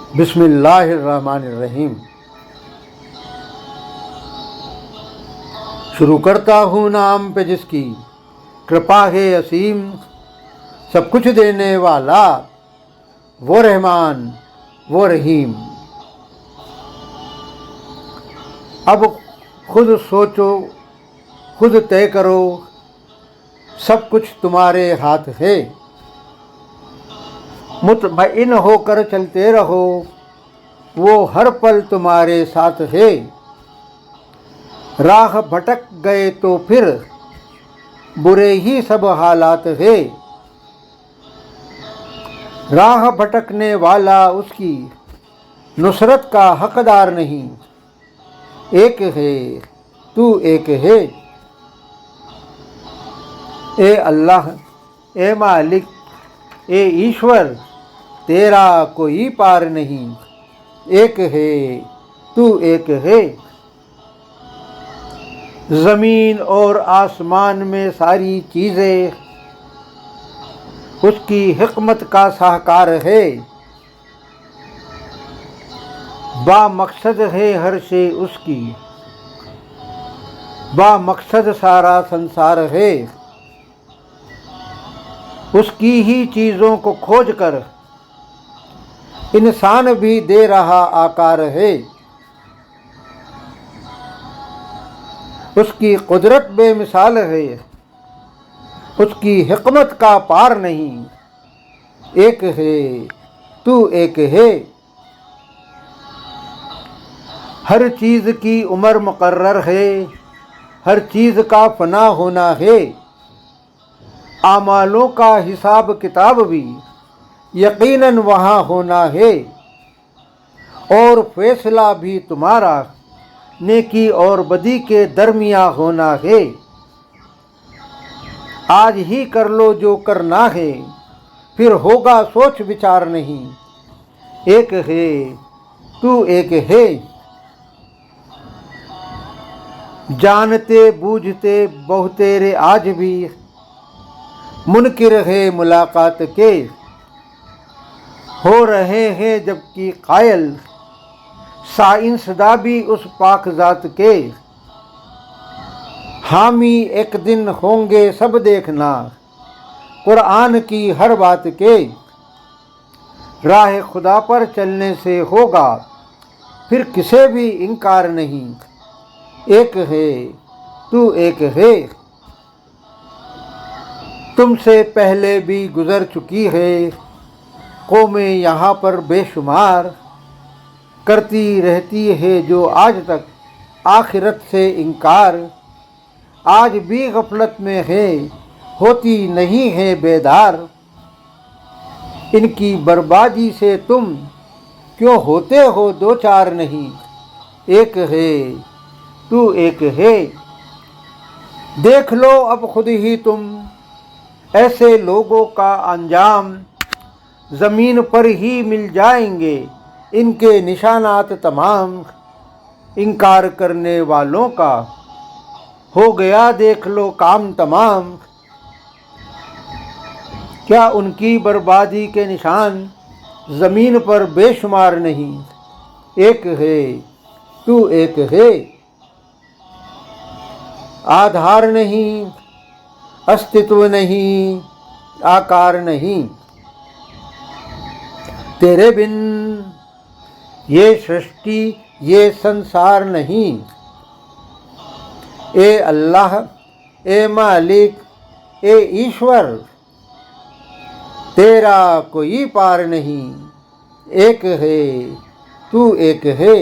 बिस्मिल्लाहिर्रहमानिर्रहीम। शुरू करता हूँ नाम पे जिसकी कृपा है असीम, सब कुछ देने वाला वो रहमान वो रहीम। अब खुद सोचो, खुद तय करो, सब कुछ तुम्हारे हाथ है। मुतमईन होकर चलते रहो, वो हर पल तुम्हारे साथ है। राह भटक गए तो फिर बुरे ही सब हालात है। राह भटकने वाला उसकी नुसरत का हकदार नहीं। एक है तू एक है। ए अल्लाह, ए मालिक, ए ईश्वर, तेरा कोई पार नहीं। एक है तू एक है। ज़मीन और आसमान में सारी चीज़ें उसकी हिकमत का साहकार है। बामकसद है हर शे उसकी, बामकसद सारा संसार है। उसकी ही चीज़ों को खोज कर इंसान भी दे रहा आकार है। उसकी कुदरत बेमिसाल है, उसकी हिकमत का पार नहीं। एक है तू एक है। हर चीज़ की उम्र मुकर्रर है, हर चीज़ का फना होना है। आमालों का हिसाब किताब भी यकीनन वहाँ होना है। और फैसला भी तुम्हारा नेकी और बदी के दरमियाँ होना है। आज ही कर लो जो करना है, फिर होगा सोच विचार नहीं। एक है तू एक है। जानते बूझते बहुतेरे आज भी मुनकिर है मुलाकात के। हो रहे हैं जबकि कायल साइंसदा भी उस पाक ज़ात के। हामी एक दिन होंगे सब देखना कुरान की हर बात के। राह खुदा पर चलने से होगा फिर किसे भी इनकार नहीं। एक है तू एक है। तुमसे पहले भी गुजर चुकी है कौमें यहाँ पर बेशुमार। करती रहती है जो आज तक आखिरत से इनकार। आज भी गफलत में है, होती नहीं है बेदार। इनकी बर्बादी से तुम क्यों होते हो दो चार नहीं। एक है तू एक है। देख लो अब खुद ही तुम ऐसे लोगों का अंजाम। ज़मीन पर ही मिल जाएंगे इनके निशानात तमाम। इनकार करने वालों का हो गया देख लो काम तमाम। क्या उनकी बर्बादी के निशान ज़मीन पर बेशुमार नहीं। एक है तू एक है। आधार नहीं, अस्तित्व नहीं, आकार नहीं। तेरे बिन ये सृष्टि ये संसार नहीं। ए अल्लाह, ए मालिक, ए ईश्वर, तेरा कोई पार नहीं। एक है तू एक है।